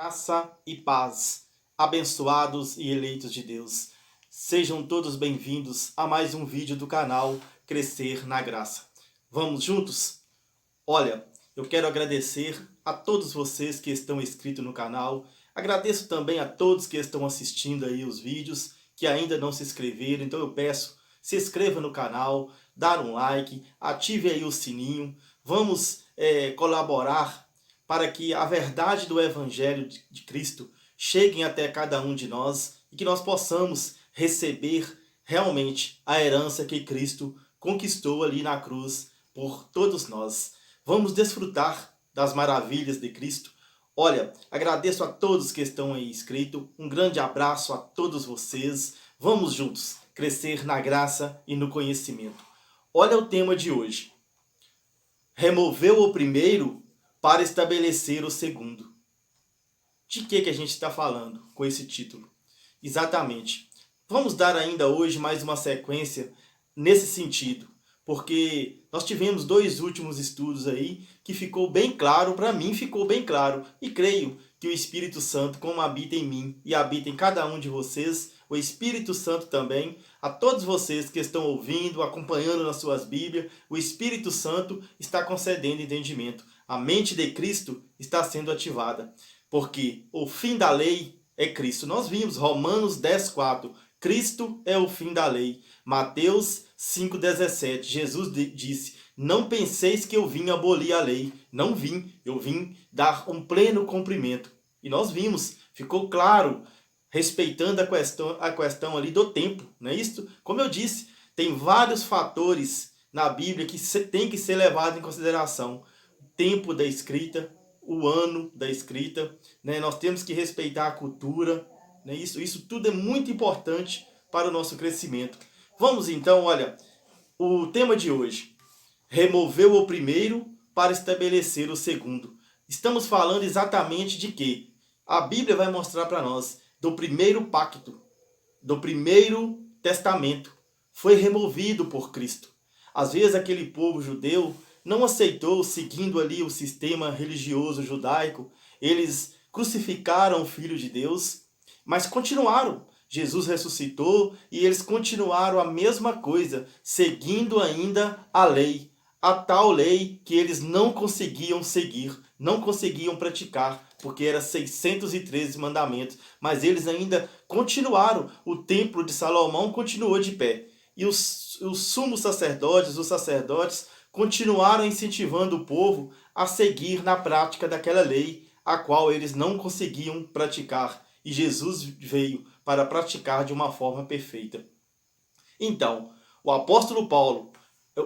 Graça e paz, abençoados e eleitos de Deus. Sejam todos bem-vindos a mais um vídeo do canal Crescer na Graça. Vamos juntos? Olha, eu quero agradecer a todos vocês que estão inscritos no canal. Agradeço também a todos que estão assistindo aí os vídeos, que ainda não se inscreveram. Então eu peço, se inscreva no canal, dar um like, ative aí o sininho. Vamos colaborar para que a verdade do Evangelho de Cristo chegue até cada um de nós e que nós possamos receber realmente a herança que Cristo conquistou ali na cruz por todos nós. Vamos desfrutar das maravilhas de Cristo. Olha, agradeço a todos que estão aí inscritos. Um grande abraço a todos vocês. Vamos juntos crescer na graça e no conhecimento. Olha o tema de hoje. Removeu o primeiro para estabelecer o segundo. De que a gente está falando com esse título? Exatamente. Vamos dar ainda hoje mais uma sequência nesse sentido, porque nós tivemos dois últimos estudos aí que ficou bem claro, para mim ficou bem claro, e creio que o Espírito Santo, como habita em mim e habita em cada um de vocês, o Espírito Santo também, a todos vocês que estão ouvindo, acompanhando nas suas Bíblias, o Espírito Santo está concedendo entendimento. A mente de Cristo está sendo ativada, porque o fim da lei é Cristo. Nós vimos Romanos 10:4. Cristo é o fim da lei. Mateus 5:17. Jesus disse: não penseis que eu vim abolir a lei. Não vim, eu vim dar um pleno cumprimento. E nós vimos, ficou claro, respeitando a questão ali do tempo, não é isso? Como eu disse, tem vários fatores na Bíblia que tem que ser levado em consideração. Tempo da escrita, o ano da escrita, né? Nós temos que respeitar a cultura, né? Isso tudo é muito importante para o nosso crescimento. Vamos então, olha, o tema de hoje, removeu o primeiro para estabelecer o segundo. Estamos falando exatamente de quê? A Bíblia vai mostrar para nós do primeiro pacto, do primeiro testamento, foi removido por Cristo. Às vezes aquele povo judeu não aceitou, seguindo ali o sistema religioso judaico, eles crucificaram o Filho de Deus, mas continuaram. Jesus ressuscitou e eles continuaram a mesma coisa, seguindo ainda a lei. A tal lei que eles não conseguiam seguir, não conseguiam praticar, porque era 613 mandamentos, mas eles ainda continuaram. O templo de Salomão continuou de pé. E os sumos sacerdotes, os sacerdotes, continuaram incentivando o povo a seguir na prática daquela lei, a qual eles não conseguiam praticar. E Jesus veio para praticar de uma forma perfeita. Então, o apóstolo Paulo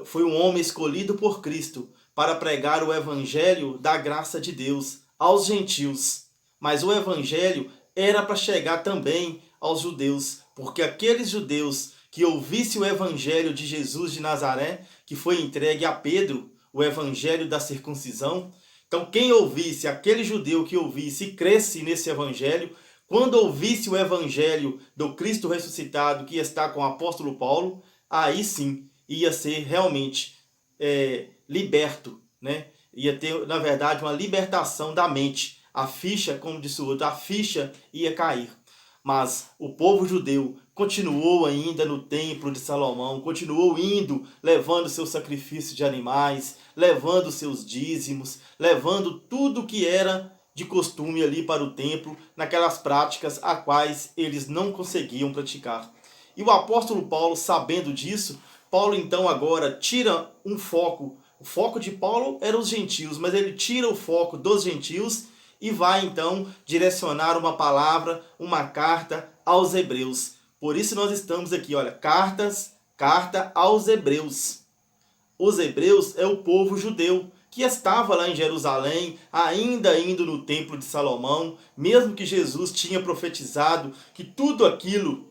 foi um homem escolhido por Cristo para pregar o evangelho da graça de Deus aos gentios. Mas o evangelho era para chegar também aos judeus, porque aqueles judeus que ouvisse o evangelho de Jesus de Nazaré, que foi entregue a Pedro, o evangelho da circuncisão. Então quem ouvisse, aquele judeu que ouvisse e cresce nesse evangelho, quando ouvisse o evangelho do Cristo ressuscitado que está com o apóstolo Paulo, aí sim ia ser realmente liberto, né? Ia ter, na verdade, uma libertação da mente. A ficha, como disse o outro, a ficha ia cair. Mas o povo judeu continuou ainda no templo de Salomão, continuou indo, levando seus sacrifícios de animais, levando seus dízimos, levando tudo que era de costume ali para o templo, naquelas práticas a quais eles não conseguiam praticar. E o apóstolo Paulo, sabendo disso, Paulo então agora tira um foco. O foco de Paulo era os gentios, mas ele tira o foco dos gentios e vai então direcionar uma palavra, uma carta aos hebreus. Por isso nós estamos aqui, olha, carta aos hebreus. Os hebreus é o povo judeu que estava lá em Jerusalém, ainda indo no templo de Salomão, mesmo que Jesus tinha profetizado que tudo aquilo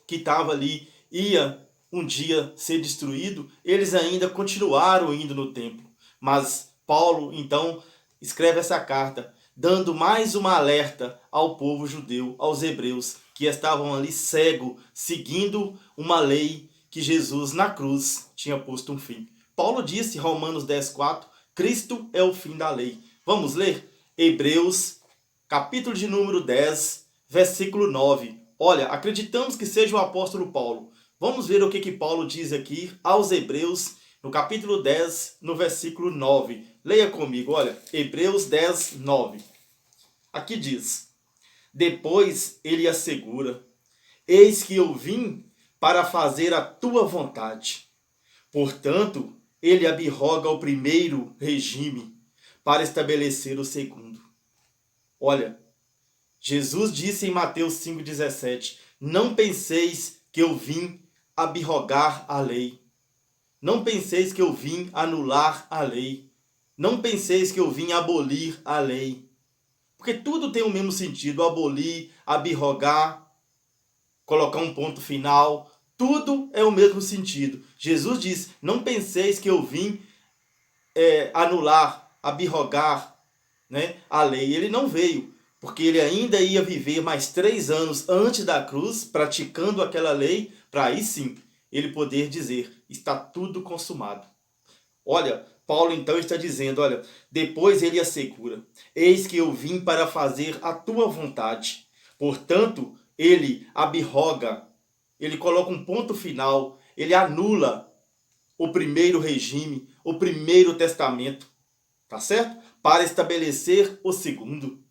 que estava ali ia um dia ser destruído, eles ainda continuaram indo no templo. Mas Paulo então escreve essa carta, dando mais uma alerta ao povo judeu, aos hebreus, que estavam ali cegos, seguindo uma lei que Jesus na cruz tinha posto um fim. Paulo disse, Romanos 10:4, Cristo é o fim da lei. Vamos ler? Hebreus capítulo de número 10, versículo 9. Olha, acreditamos que seja o apóstolo Paulo. Vamos ver o que Paulo diz aqui aos Hebreus, no capítulo 10, no versículo 9. Leia comigo, olha, Hebreus 10, 9. Aqui diz: depois ele assegura: eis que eu vim para fazer a tua vontade. Portanto, ele abroga o primeiro regime para estabelecer o segundo. Olha, Jesus disse em Mateus 5,17: não penseis que eu vim abrogar a lei. Não penseis que eu vim anular a lei. Não penseis que eu vim abolir a lei. Porque tudo tem o mesmo sentido: abolir, abrogar, colocar um ponto final. Tudo é o mesmo sentido. Jesus diz: não penseis que eu vim anular, abrogar, né, a lei. Ele não veio, porque ele ainda ia viver mais 3 anos antes da cruz, praticando aquela lei, para aí sim ele poder dizer: está tudo consumado. Olha, Paulo então está dizendo, olha, depois ele assegura: eis que eu vim para fazer a tua vontade. Portanto, ele abroga, ele coloca um ponto final, ele anula o primeiro regime, o primeiro testamento, tá certo? Para estabelecer o segundo.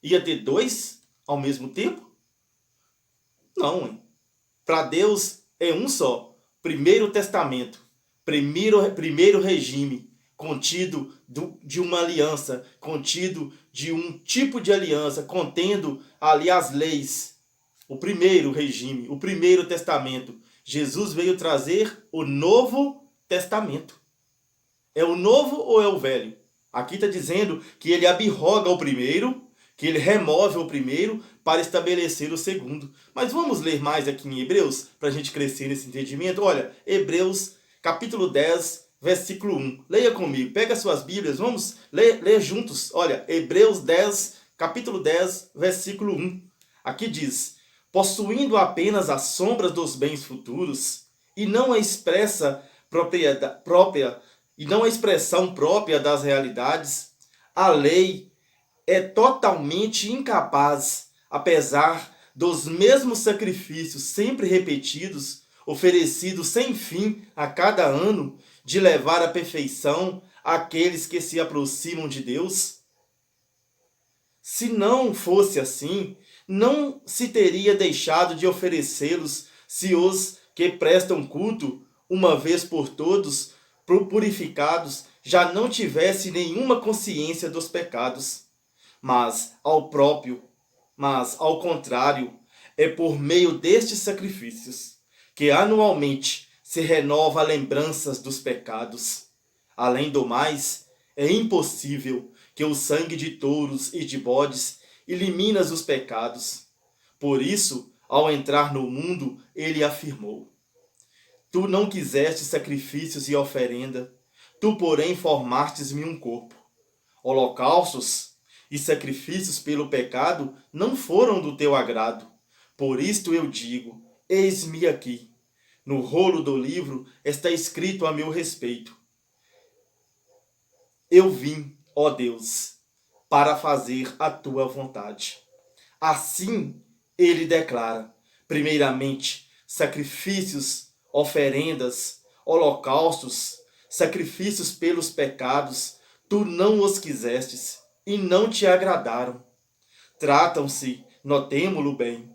Ia ter 2 ao mesmo tempo? Não, hein? Para Deus é um só. Primeiro testamento, primeiro regime, contido de uma aliança, contido de um tipo de aliança, contendo ali as leis. O primeiro regime, o primeiro testamento. Jesus veio trazer o Novo Testamento. É o novo ou é o velho? Aqui está dizendo que ele abroga o primeiro, que ele remove o primeiro para estabelecer o segundo. Mas vamos ler mais aqui em Hebreus, para a gente crescer nesse entendimento. Olha, Hebreus capítulo 10, versículo 1. Leia comigo, pega suas Bíblias, vamos ler juntos. Olha, Hebreus 10, capítulo 10, versículo 1. Aqui diz: possuindo apenas as sombras dos bens futuros, e não a expressa e não a expressão própria das realidades, a lei é totalmente incapaz, apesar dos mesmos sacrifícios sempre repetidos, oferecidos sem fim a cada ano, de levar à perfeição aqueles que se aproximam de Deus. Se não fosse assim, não se teria deixado de oferecê-los se os que prestam culto, uma vez por todos, purificados, já não tivesse nenhuma consciência dos pecados. Mas ao contrário, é por meio destes sacrifícios que anualmente se renova a lembranças dos pecados. Além do mais, é impossível que o sangue de touros e de bodes elimine os pecados. Por isso, ao entrar no mundo, ele afirmou: tu não quiseste sacrifícios e oferenda, tu, porém, formastes-me um corpo. Holocaustos e sacrifícios pelo pecado não foram do teu agrado. Por isto eu digo: eis-me aqui. No rolo do livro está escrito a meu respeito: eu vim, ó Deus, para fazer a tua vontade. Assim ele declara: primeiramente, sacrifícios, oferendas, holocaustos, sacrifícios pelos pecados, tu não os quisestes e não te agradaram. Tratam-se, notemo-lo bem,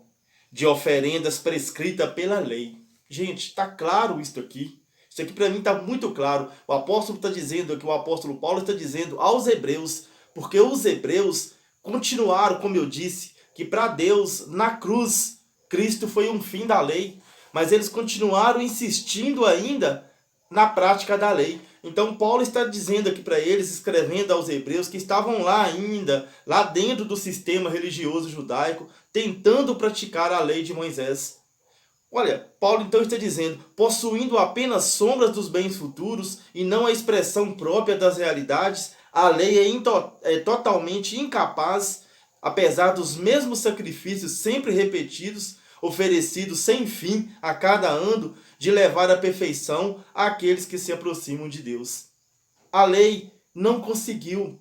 de oferendas prescritas pela lei. Gente, está claro isso aqui. Isso aqui para mim está muito claro. O apóstolo está dizendo aqui, o apóstolo Paulo está dizendo aos hebreus, porque os hebreus continuaram, como eu disse, que para Deus, na cruz, Cristo foi um fim da lei, mas eles continuaram insistindo ainda na prática da lei. Então Paulo está dizendo aqui para eles, escrevendo aos hebreus que estavam lá ainda, lá dentro do sistema religioso judaico, tentando praticar a lei de Moisés. Olha, Paulo então está dizendo: possuindo apenas sombras dos bens futuros e não a expressão própria das realidades, a lei é totalmente incapaz, apesar dos mesmos sacrifícios sempre repetidos, oferecidos sem fim a cada ano, de levar à perfeição aqueles que se aproximam de Deus. A lei não conseguiu.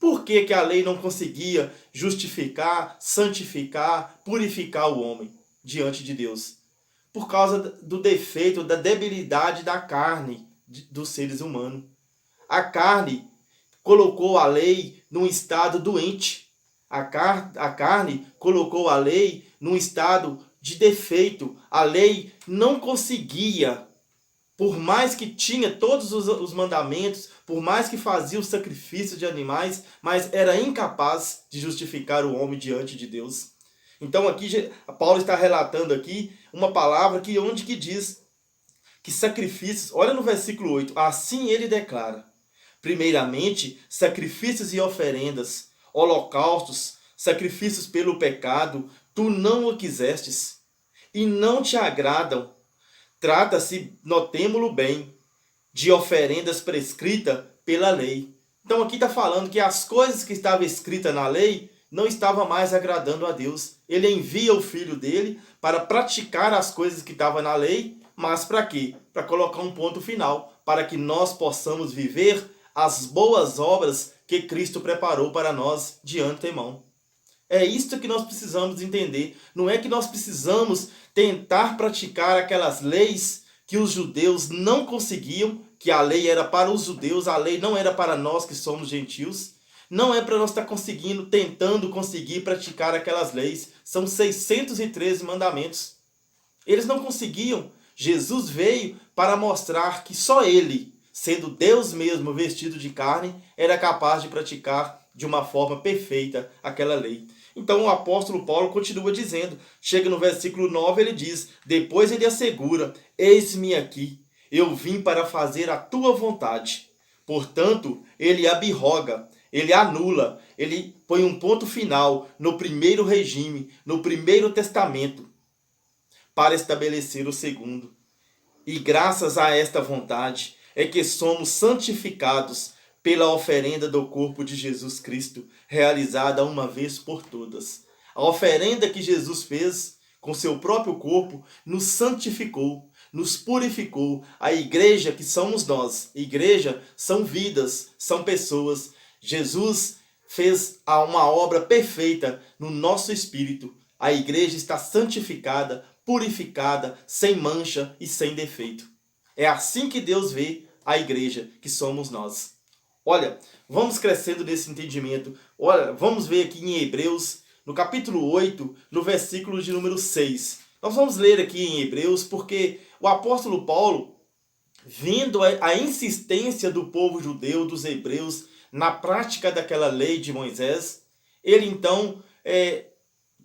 Por que que a lei não conseguia justificar, santificar, purificar o homem diante de Deus? Por causa do defeito, da debilidade da carne dos seres humanos. A carne colocou a lei num estado doente. A carne colocou a lei num estado de defeito. A lei não conseguia, por mais que tinha todos os mandamentos, por mais que fazia o sacrifício de animais, mas era incapaz de justificar o homem diante de Deus. Então aqui Paulo está relatando aqui uma palavra que diz que sacrifícios, olha no versículo 8, assim ele declara: primeiramente, sacrifícios e oferendas, holocaustos, sacrifícios pelo pecado, tu não o quisestes, e não te agradam. Trata-se, notemo-lo bem, de oferendas prescritas pela lei. Então aqui está falando que as coisas que estavam escritas na lei não estavam mais agradando a Deus. Ele envia o Filho dele para praticar as coisas que estavam na lei, mas para quê? Para colocar um ponto final, para que nós possamos viver as boas obras que Cristo preparou para nós de antemão. É isto que nós precisamos entender. Não é que nós precisamos tentar praticar aquelas leis que os judeus não conseguiam, que a lei era para os judeus, a lei não era para nós que somos gentios. Não é para nós estar tentando conseguir praticar aquelas leis. São 613 mandamentos. Eles não conseguiam. Jesus veio para mostrar que só ele, sendo Deus mesmo vestido de carne, era capaz de praticar de uma forma perfeita aquela lei. Então o apóstolo Paulo continua dizendo, chega no versículo 9, ele diz, depois ele assegura, eis-me aqui, eu vim para fazer a tua vontade. Portanto, ele abroga, ele anula, ele põe um ponto final no primeiro regime, no primeiro testamento, para estabelecer o segundo. E graças a esta vontade é que somos santificados pela oferenda do corpo de Jesus Cristo, realizada uma vez por todas. A oferenda que Jesus fez com seu próprio corpo nos santificou, nos purificou. A igreja que somos nós, igreja são vidas, são pessoas. Jesus fez uma obra perfeita no nosso espírito. A igreja está santificada, purificada, sem mancha e sem defeito. É assim que Deus vê a igreja, que somos nós. Olha, vamos crescendo nesse entendimento. Olha, vamos ver aqui em Hebreus, no capítulo 8, no versículo de número 6. Nós vamos ler aqui em Hebreus porque o apóstolo Paulo, vendo a insistência do povo judeu, dos hebreus, na prática daquela lei de Moisés, ele então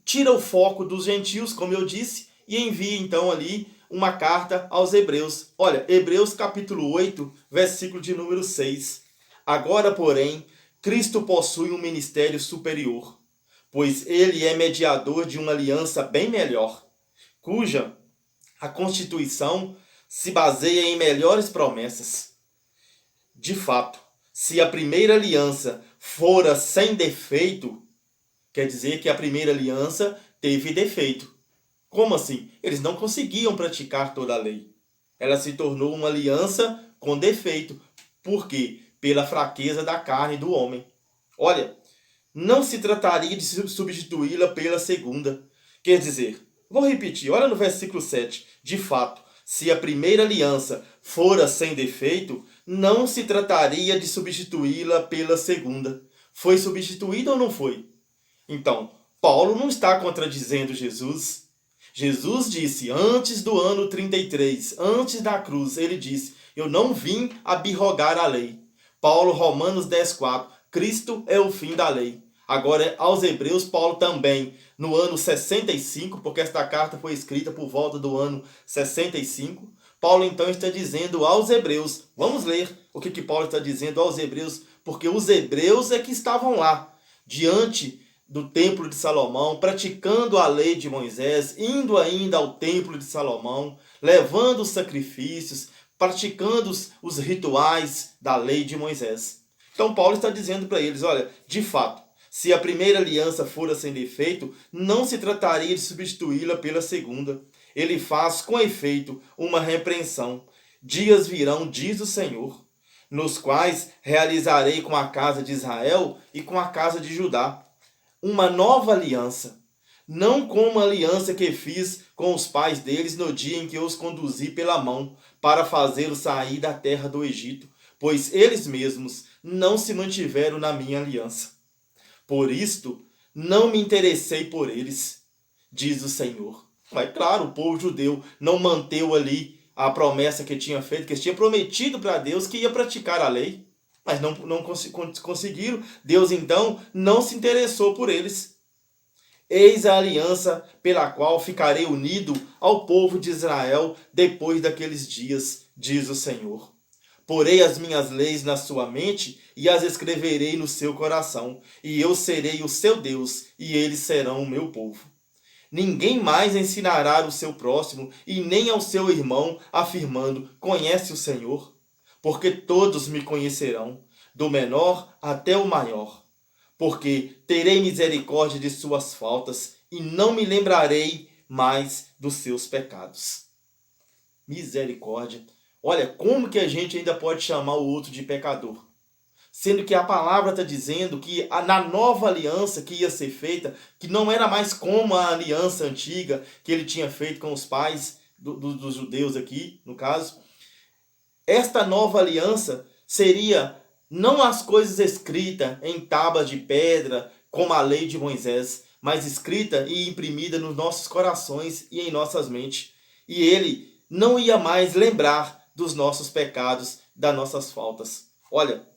tira o foco dos gentios, como eu disse, e envia então ali uma carta aos hebreus. Olha, Hebreus capítulo 8, versículo de número 6. Agora, porém, Cristo possui um ministério superior, pois ele é mediador de uma aliança bem melhor, cuja a constituição se baseia em melhores promessas. De fato, se a primeira aliança fora sem defeito, quer dizer que a primeira aliança teve defeito. Como assim? Eles não conseguiam praticar toda a lei. Ela se tornou uma aliança com defeito. Por quê? Pela fraqueza da carne do homem. Olha, não se trataria de substituí-la pela segunda. Quer dizer, vou repetir, olha no versículo 7. De fato, se a primeira aliança fora sem defeito, não se trataria de substituí-la pela segunda. Foi substituída ou não foi? Então, Paulo não está contradizendo Jesus. Jesus disse, antes do ano 33, antes da cruz, ele disse, eu não vim abrogar a lei. Paulo, Romanos 10,4, Cristo é o fim da lei. Agora, aos hebreus, Paulo também, no ano 65, porque esta carta foi escrita por volta do ano 65, Paulo então está dizendo aos hebreus, vamos ler o que Paulo está dizendo aos hebreus, porque os hebreus é que estavam lá, diante do templo de Salomão, praticando a lei de Moisés, indo ainda ao templo de Salomão, levando os sacrifícios, praticando os rituais da lei de Moisés. Então Paulo está dizendo para eles, olha, de fato, se a primeira aliança fora sem defeito, não se trataria de substituí-la pela segunda. Ele faz, com efeito, uma repreensão. Dias virão, diz o Senhor, nos quais realizarei com a casa de Israel e com a casa de Judá uma nova aliança, não como a aliança que fiz com os pais deles no dia em que os conduzi pela mão para fazê-los sair da terra do Egito, pois eles mesmos não se mantiveram na minha aliança. Por isto, não me interessei por eles, diz o Senhor. Mas claro, o povo judeu não manteve ali a promessa que tinha feito, que eles tinham prometido para Deus que ia praticar a lei, mas não conseguiram. Deus então não se interessou por eles. Eis a aliança pela qual ficarei unido ao povo de Israel depois daqueles dias, diz o Senhor. Porei as minhas leis na sua mente e as escreverei no seu coração, e eu serei o seu Deus, e eles serão o meu povo. Ninguém mais ensinará o seu próximo e nem ao seu irmão, afirmando: conhece o Senhor? Porque todos me conhecerão, do menor até o maior. Porque terei misericórdia de suas faltas e não me lembrarei mais dos seus pecados. Misericórdia. Olha, como que a gente ainda pode chamar o outro de pecador? Sendo que a palavra está dizendo que na nova aliança que ia ser feita, que não era mais como a aliança antiga que ele tinha feito com os pais dos judeus aqui, no caso. Esta nova aliança seria não as coisas escritas em tábuas de pedra, como a lei de Moisés, mas escrita e imprimida nos nossos corações e em nossas mentes. E ele não ia mais lembrar dos nossos pecados, das nossas faltas. Olha,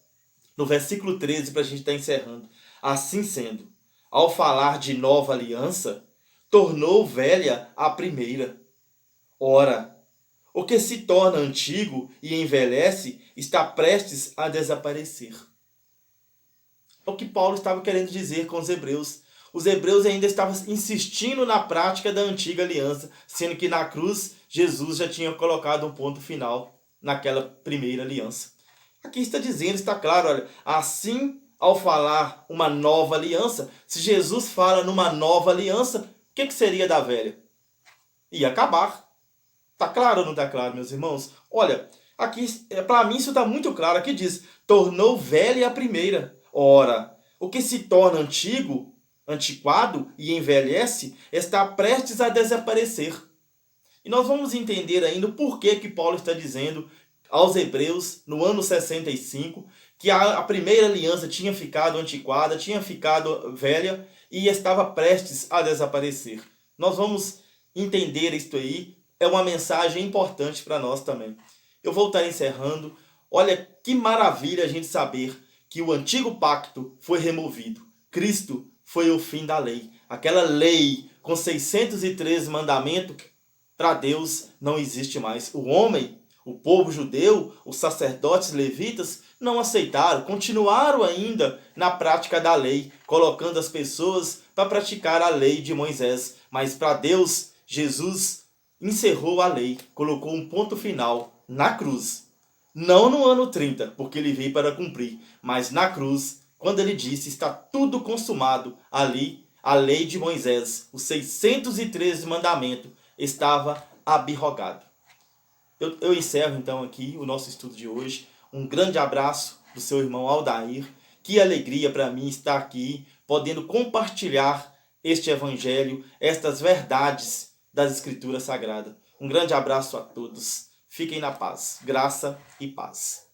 no versículo 13, para a gente estar encerrando. Assim sendo, ao falar de nova aliança, tornou velha a primeira. Ora, o que se torna antigo e envelhece está prestes a desaparecer. É o que Paulo estava querendo dizer com os hebreus. Os hebreus ainda estavam insistindo na prática da antiga aliança, sendo que na cruz Jesus já tinha colocado um ponto final naquela primeira aliança. Aqui está dizendo, está claro, olha, assim ao falar uma nova aliança, se Jesus fala numa nova aliança, o que seria da velha? Ia acabar. Está claro ou não está claro, meus irmãos? Olha, aqui, para mim isso está muito claro. Aqui diz, tornou velha a primeira. Ora, o que se torna antigo, antiquado e envelhece, está prestes a desaparecer. E nós vamos entender ainda o porquê que Paulo está dizendo aos hebreus, no ano 65, que a primeira aliança tinha ficado antiquada, tinha ficado velha e estava prestes a desaparecer. Nós vamos entender isto aí, é uma mensagem importante para nós também. Eu vou estar encerrando. Olha que maravilha a gente saber que o antigo pacto foi removido. Cristo foi o fim da lei. Aquela lei com 613 mandamentos, para Deus não existe mais. O homem, o povo judeu, os sacerdotes levitas não aceitaram, continuaram ainda na prática da lei, colocando as pessoas para praticar a lei de Moisés. Mas para Deus, Jesus encerrou a lei, colocou um ponto final na cruz. Não no ano 30, porque ele veio para cumprir, mas na cruz, quando ele disse, está tudo consumado, ali a lei de Moisés, os 613 mandamentos, estava abrogado. Eu encerro então aqui o nosso estudo de hoje. Um grande abraço do seu irmão Aldair. Que alegria para mim estar aqui, podendo compartilhar este evangelho, estas verdades das Escrituras Sagradas. Um grande abraço a todos. Fiquem na paz. Graça e paz.